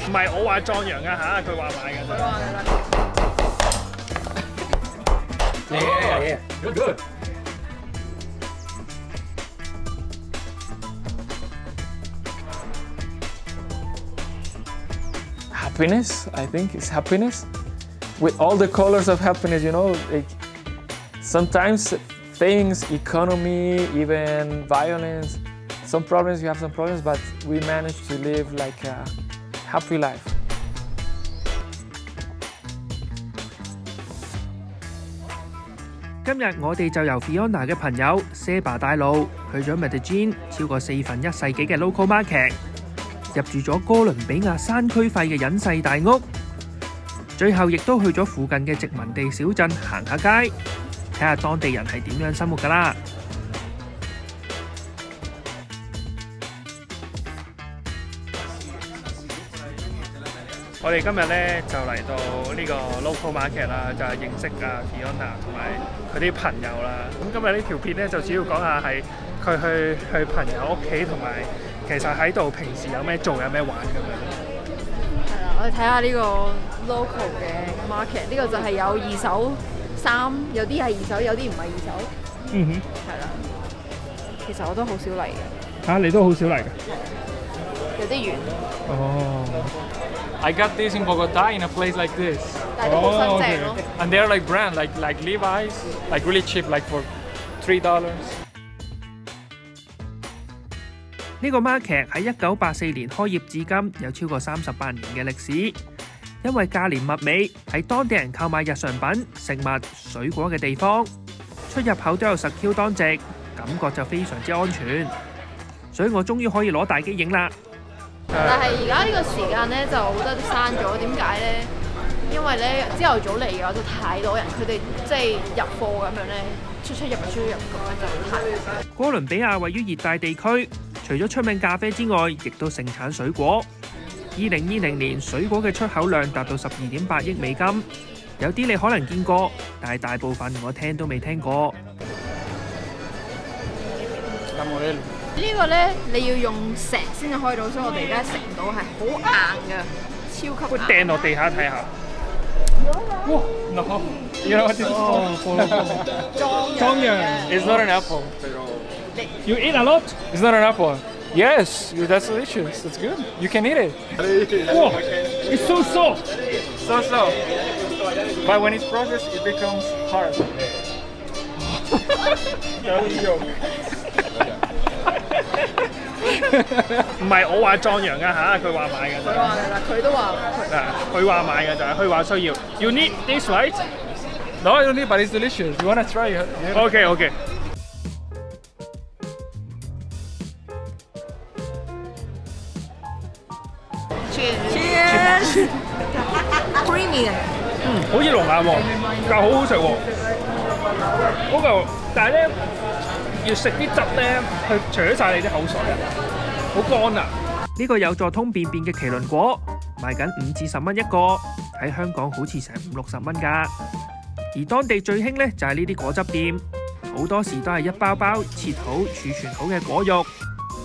唔係我話壯陽啊嚇，佢話買嘅。佢話嘅。Yeah, good, good. Happiness, I think it's happiness. With all the colors of happiness, you know, like sometimes things, economy, even violence, some problems, we have some problems, but we manage to live like a happy life. 今日我哋就由 Fiona 嘅朋友 Seba 帶路去咗 Medellin 超過1/4世紀嘅 local market， 入住咗哥倫比亞山區費嘅隱世大屋，最後亦都去咗附近嘅殖民地小鎮行下街，睇下當地人係點樣生活㗎啦。我哋今日咧就嚟到呢個 local market 啦，就係認識Fiona 同埋佢啲朋友啦。咁今日呢條片咧就主要講下係佢去朋友屋企，同埋其實喺度平時有咩做有咩玩咁樣。係啦，我哋睇下呢個 local 嘅 market， 呢個就係有二手衫，有啲係二手，有啲唔係二手。嗯哼，係啦，其實我都好少嚟嘅。嚇，你都好少嚟㗎？有啲遠。哦。I got this in Bogota in a place like this. 但係都好新淨咯。And they're like brand, like Levi's, like really cheap, like for $3. 呢個 market 喺1984年開業至今，有超過38年嘅歷史。因為價廉物美，係當地人購買日常品、食物、水果嘅地方。出入口都有10Q 當值，感覺就非常之安全。所以我終於可以攞大機影啦！但係而家呢個時間咧就好多都閂咗，點解咧？因為咧朝頭早嚟嘅話就太多人，佢哋即係入貨咁樣咧，出入咁樣就太。哥倫比亞位於熱帶地區，除咗出名咖啡之外，亦都盛產水果。2020年水果嘅出口量達到12.8億美金，有啲你可能見過，但係大部分我聽都未聽過。呢個咧你要用石先至開到，所以我哋而家食唔到，係好硬嘅，超級硬。掟落地下睇下。哇 ！No， you know what this is called？ 壯陽。It's not an apple. You eat a lot？ It's not an apple. Yes, that's delicious. It's good. You can eat it. 哇 ！It's so soft。So. But when it's processed, it becomes hard. 有肉。唔係我話壯陽啊嚇，佢話買嘅。佢話㗎啦，佢都話佢話買嘅就係佢話需要。You need this right? No, I don't need, but it's delicious. You wanna try it? Okay. Cheers！ Creamy 嘅。好似龍眼喎，但係好好食喎。嗰嚿，但係咧要食啲汁咧，去除咗晒你啲口水啊，好乾啊！呢個有助通便便嘅麒麟果，賣緊5至10蚊一個，喺香港好似成50-60蚊㗎。而當地最興呢就係呢啲果汁店，好多時都係一包包切好儲存好嘅果肉，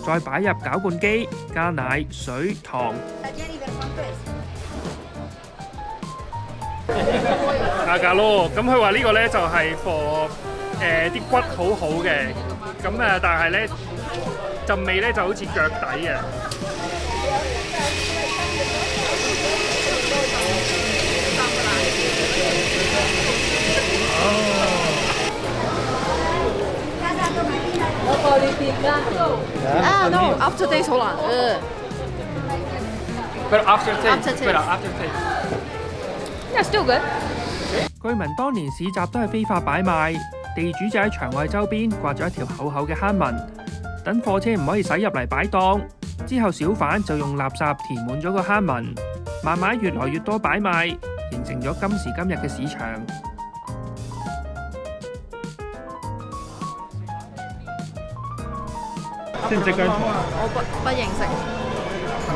再擺入攪拌機，加奶、水、糖。價格咯，咁佢話呢個咧就係 for 啲骨好好嘅，咁但係咧陣味咧就好似腳底嘅。No, after taste 好難。But after taste. Yeah, still good。據聞當年市集都係非法擺賣，地主就喺場外周邊掛咗一條厚厚嘅坑紋，等貨車唔可以駛入嚟擺檔。之後小販就用垃圾填滿咗個坑紋，慢慢越來越多擺賣，形成咗今時今日嘅市場。識唔識姜濤？我不認識。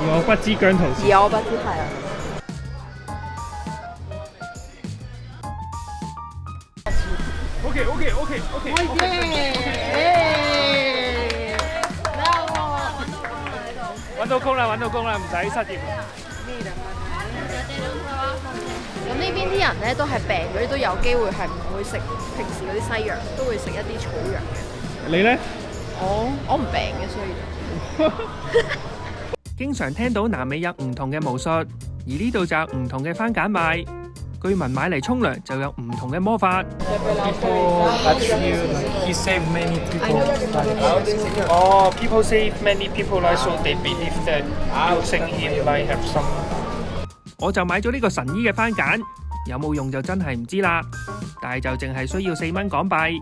我不知姜濤是。而我不知係啊。揾到工啦，唔使失業。咁呢邊啲人咧都係病嗰啲都有機會係唔會食平時嗰啲西藥，都會食一啲草藥嘅。你呢？我唔病嘅，所以經常聽到南美有唔同嘅巫術，而呢度就有唔同嘅番梘賣。據聞買嚟沖涼就有唔同嘅魔法。People actually he saved many people. Oh, people save many people lives, so they believe that using him might have some. 我就買咗呢個神醫嘅番梘，有冇用就真係唔知啦。但係就淨係需要4蚊港幣。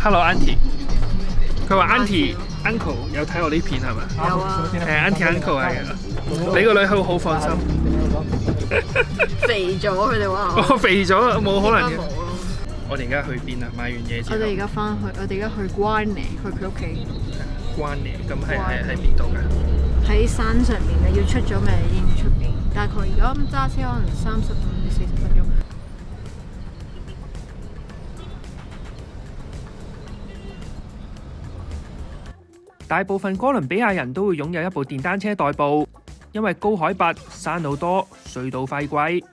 Hello Auntie， 佢話 Auntie Uncle 有睇我呢片係咪？有啊。Auntie Uncle 係啊，你個女好放心。肥咗佢哋話。我肥咗冇可能嘅。冇咯。我哋而家去邊啊？買完嘢之後。我哋而家翻去，我哋而家去關尼，去佢屋企。關尼，咁係喺邊度㗎？喺山上面嘅，要出咗名出邊。大概而家揸車可能35至40分鐘。大部分哥倫比亞人都會擁有一部電單車代步，因為高海拔、山路多、隧道費貴。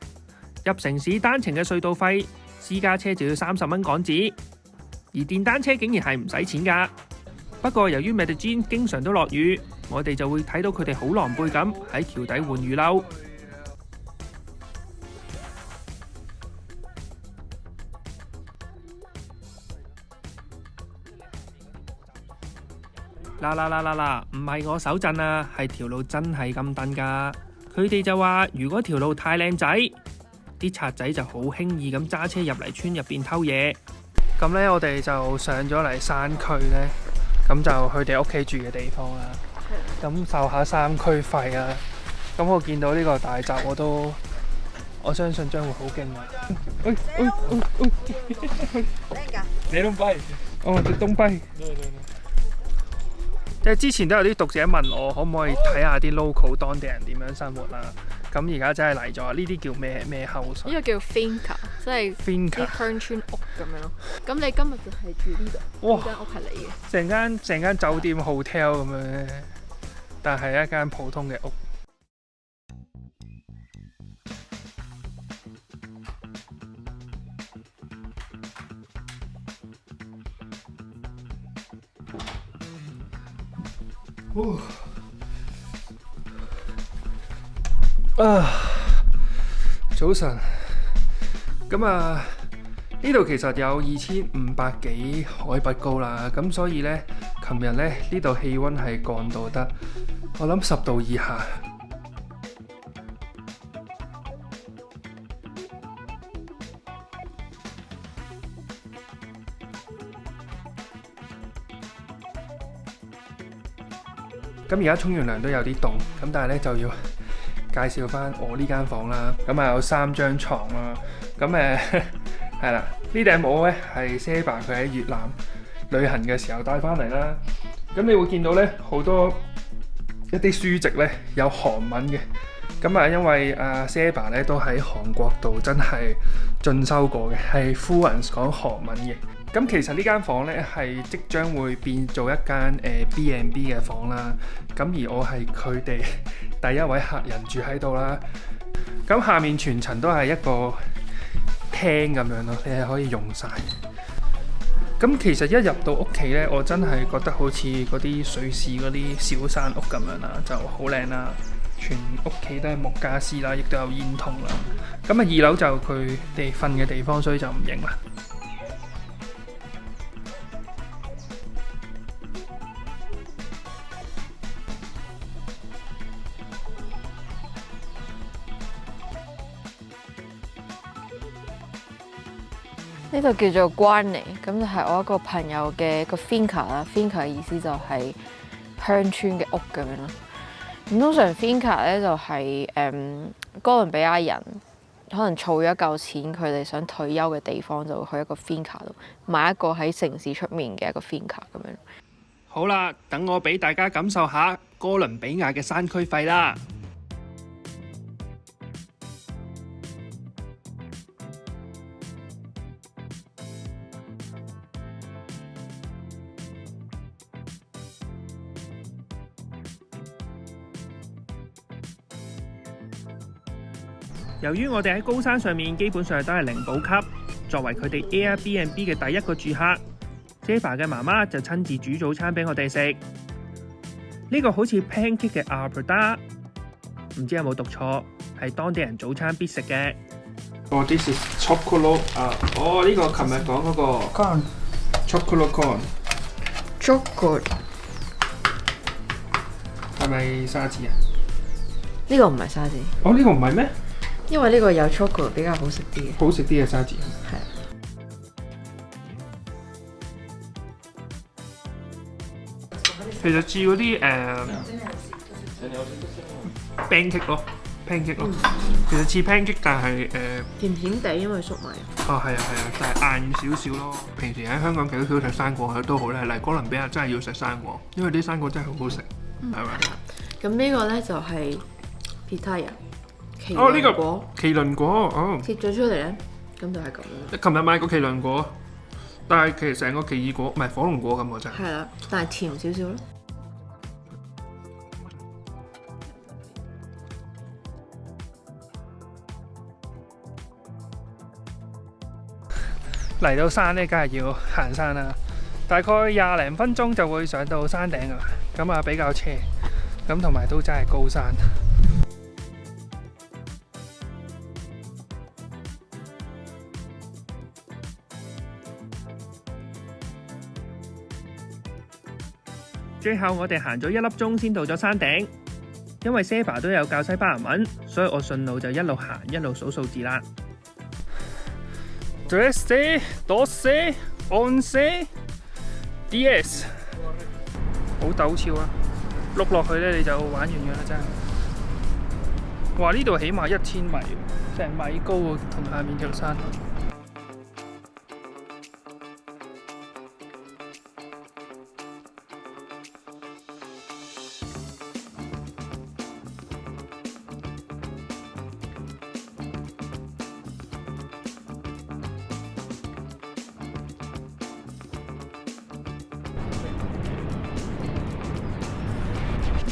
入城市單程嘅隧道費，私家車就要30蚊港紙，而電單車竟然係唔使錢㗎。不過由於 Medellín 經常都落雨，我哋就會睇到佢哋好狼狽咁喺橋底換雨褸。嗱，唔係我手震啊，係條路真係咁蹬㗎。佢哋就話，如果條路太靚仔，啲賊仔就好輕易咁揸車入嚟村入邊偷嘢。咁呢，我哋就上咗嚟山區呢，咁就佢哋屋企住嘅地方啦。咁受下山區費啊。咁我見到呢個大閘，我相信將會好驚訝。你東跛？哦，東跛。即係之前都有啲讀者問我，可唔可以睇下啲 local 當地人點樣生活啦？咁而家真係嚟咗，呢啲叫咩 house？呢個叫 finca， 即係啲鄉村屋咁樣咯。咁你今日就係住呢度？哇！呢間屋係你嘅？成間酒店 hotel 咁樣，但係一間普通嘅屋。早晨，咁啊呢度其實有2500幾海拔高啦，咁所以呢，琴日呢呢度氣溫係降到得我諗10度以下。咁而家沖完涼都有啲凍，咁但係咧就要介紹翻我呢間房啦。咁啊有3張床啦，咁係啦，呢頂帽咧係 Seba 佢喺越南旅行嘅時候帶翻嚟啦。咁你會見到咧好多一啲書籍咧有韓文嘅，咁啊因為Seba 咧都喺韓國度真係進修過嘅，係 fluent 講韓文嘅。咁其實呢間房咧係即將會變做一間B&B 嘅房啦。咁而我係佢哋第一位客人住喺度啦。咁下面全層都係一個廳咁樣咯，你係可以用晒。咁其實一入到屋企咧，我真係覺得好似嗰啲瑞士嗰啲小山屋咁樣啦，就好靚啦。全屋企都係木家私啦，亦都有煙筒啦。咁啊2樓就佢哋瞓嘅地方，所以就唔影啦。呢度叫做關尼，咁就係我一個朋友嘅個 finca 啦。finca 嘅意思就係鄉村嘅屋咁樣咯。咁通常 finca 咧就係哥倫比亞人可能儲咗一嚿錢，佢哋想退休嘅地方就會去一個 finca 度買一個喺城市出面嘅一個 finca 咁樣。好啦，等我俾大家感受下哥倫比亞嘅山區費啦。由於我哋喺高山上面基本上都係零補給，作為佢哋 Airbnb 嘅第一個住客 ，Zeba 嘅媽媽就親自煮早餐俾我哋食。呢個好似 pancake 嘅 arbada， 唔知有冇讀錯，係當地人早餐必食嘅。哦 ，this is chocolate 啊！哦，呢個琴日講嗰個 corn，chocolate corn，chocolate 係咪沙子啊？呢個唔係沙子。哦，呢個唔係咩？因為呢個有 chocolate 比較好食啲嘅。好食啲嘅沙子。係。其實似嗰啲pancake 咯，pancake 咯。其實似 pancake， 但係甜甜地，因為粟米。哦，係啊，但係硬少少咯。平時喺香港幾少食生果都好咧，嚟哥倫比亞真係要食生果，因為啲生果真係好好食，係咪？咁呢個咧就係 pitaya。哦，呢個麒麟果，哦，切咗出嚟咧，咁就係咁樣。琴日買過麒麟果，但係其實成個奇異果唔係火龍果咁喎，真係。係啦，但係甜少少咯。嚟到山咧，梗係要行山啦。大概20零分鐘就會上到山頂㗎啦。咁啊比較斜，咁同埋都真係高山。最後我哋行咗1粒鐘先到咗山頂，因為 Zeba 都有教西班牙文，所以我順路就一路行一路數數字啦。13、12、11、10，好陡峭啊！碌落去咧你就玩完㗎啦，真係。哇！呢度起碼1000米，成米高喎，同下面條山。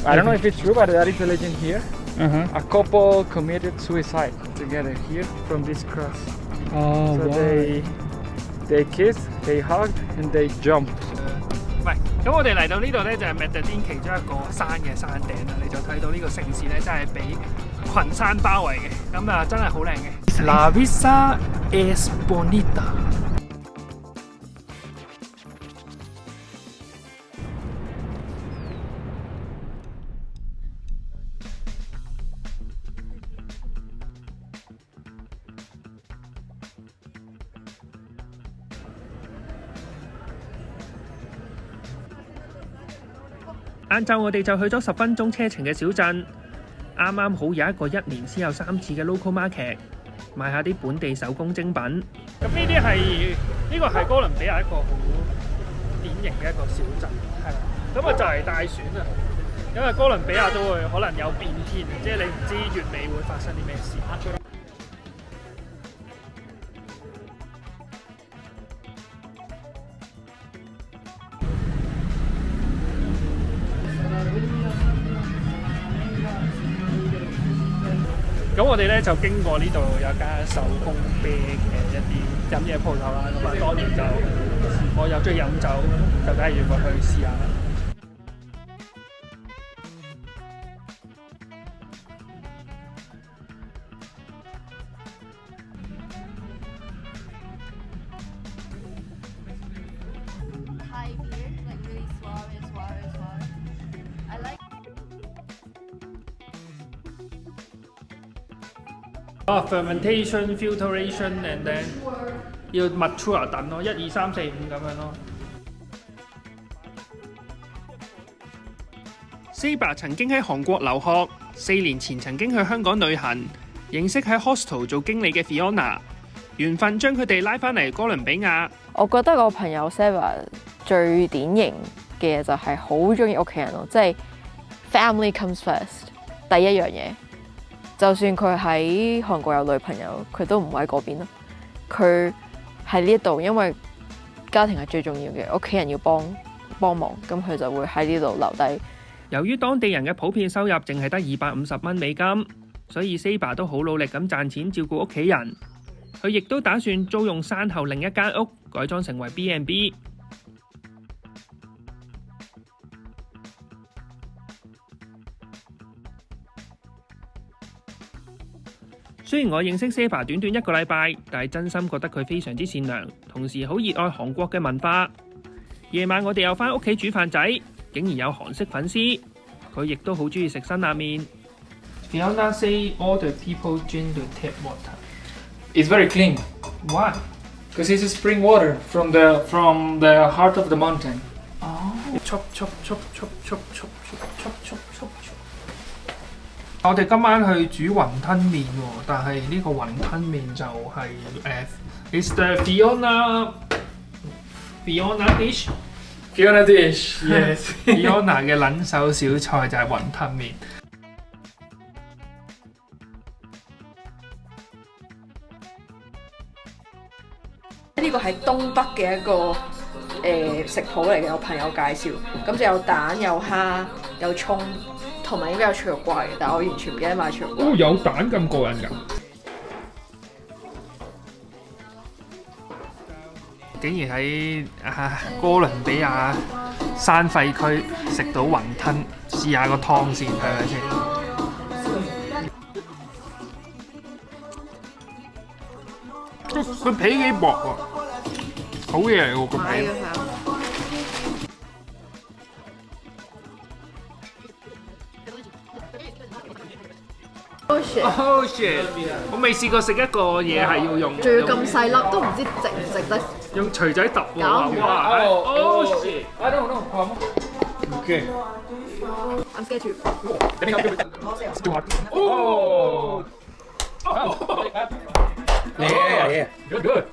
I don't know if it's true, but there is a legend here. A couple committed suicide together here from this cross. Oh, so they kissed, they hugged, and they jumped. 喂，咁我哋嚟到呢度咧，就係 Medellín 其中一個山嘅山頂啦。你就睇到呢個城市咧，真係被群山包圍嘅，咁啊真係好靚嘅。La vista es bonita。晏晝我哋就去咗10分鐘車程嘅小鎮，啱啱好有一個1年先有3次嘅 local market， 買下啲本地手工精品。咁呢啲係呢個係哥倫比亞一個好典型嘅一個小鎮，係啦。咁啊就嚟大選啦，因為哥倫比亞都會可能有變天，即係你唔知月尾會發生啲咩事。咁我哋咧就經過呢度有間手工啤嘅一啲飲嘢鋪頭啦，咁啊當然就我又中意飲酒，就梗係要過去試下啦。fermentation, filtration and then 要 mature 等咯，1、2、3、4、5咁樣咯。Zeba 曾經喺韓國留學，4年前曾經去香港旅行，認識喺 hostel 做經理嘅 Fiona， 緣分將佢哋拉返嚟哥倫比亞。我覺得我朋友 Zeba 最典型嘅就係好中意屋企人咯，即係 family comes first， 第一樣嘢。就算佢喺韓國有女朋友，佢都唔會喺嗰邊咯。佢喺呢度，因為家庭係最重要嘅，屋企人要幫忙，咁佢就會喺呢度留低。由於當地人嘅普遍收入淨係得250蚊美金所以 Saber 都好努力咁賺錢照顧屋企人。佢亦都打算租用山後另一間屋，改裝成為 B&B。雖然我認識 Saber 短短1個禮拜，但係真心覺得佢非常之善良，同時好熱愛韓國嘅文化。夜晚我哋又返屋企煮飯仔，竟然有韓式粉絲。佢亦都好中意食辛辣麵。Fiona say all the people drink the tap water. It's very clean Why? because it's spring water from the heart of the mountain. chop chop chop chop chop chop chop chop chop chop。我哋今晚去煮雲吞麵喎，但係呢個雲吞麵就係it's the Fiona dish。 Fiona dish. Yes Fiona 嘅撚手小菜就係雲吞麵。呢個係東北嘅一個食譜嚟嘅，我朋友介紹，咁就有蛋、有蝦、有葱，同埋應該有脆肉瓜嘅，但係我完全唔記得買脆肉瓜。哦，有蛋咁過癮㗎！竟然喺哥倫比亞山廢區食到雲吞，試下個湯先，係咪先？佢皮幾薄喎，好嘢嚟喎個皮。Oh shit！ 我未試過食一個嘢係要用，仲要咁細粒，都唔知值唔值得。用錘仔揼喎。搞唔掂哇！Oh shit！ I don't know. Okay. I'm scared to。哦！ Yeah. Good.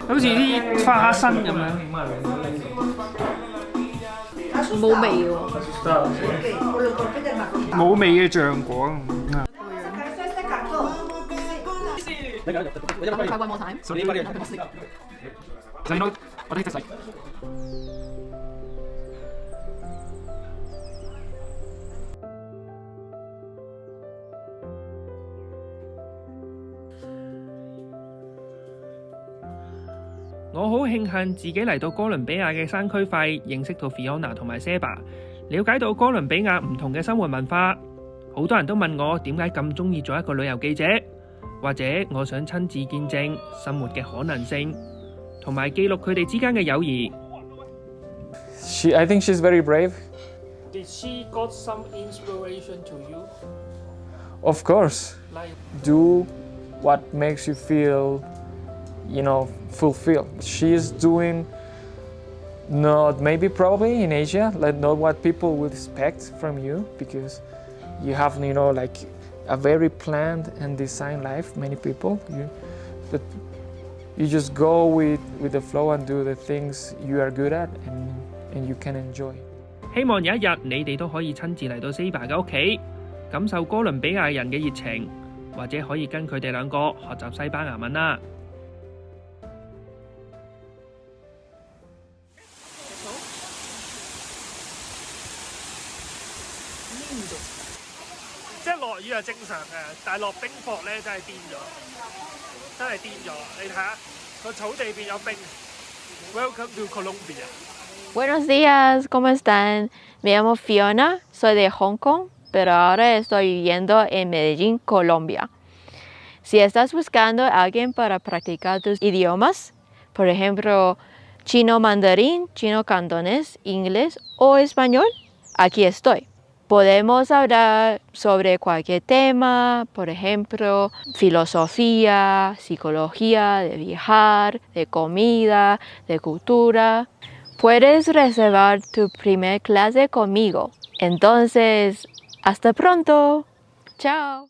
好似啲花生咁樣。冇味喎。冇味嘅醬果。Try one more time。我好慶幸自己嚟到哥倫比亞嘅山區費，認識到 Fiona 同埋 Saber， 了解到哥倫比亞唔同嘅生活文化。好多人都問我點解咁中意做一個旅遊記者，或者我想親自見證生活嘅可能性，同埋記錄佢哋之間嘅友誼。I think she's very brave. Did she got some inspiration to you? Of course. Like Do what makes you feel, fulfilled. She's doing not maybe probably in Asia, like not what people would expect from you because you have, like a very planned and designed life. Many people, but you just go with the flow and do the things you are good at and you can enjoy. 希望有一日你哋都可以親自嚟到 Saber 嘅屋企，感受哥倫比亞人嘅熱情，或者可以跟佢哋兩個學習西班牙文啦。即係落雨係正常嘅，但係落冰雹咧真係癲咗，真係癲咗！你睇下個草地邊有冰。Welcome to Colombia. Buenos días, ¿cómo están? Me llamo Fiona, soy de Hong Kong, pero ahora estoy viviendo en Medellín, Colombia. Si estás buscando a alguien para practicar tus idiomas, por ejemplo, chino mandarín, chino cantonés, inglés o español, aquí estoy. Podemos hablar sobre cualquier tema, por ejemplo, filosofía, psicología, de viajar, de comida, de cultura. Puedes reservar tu primer clase conmigo. Entonces, hasta pronto. Chao.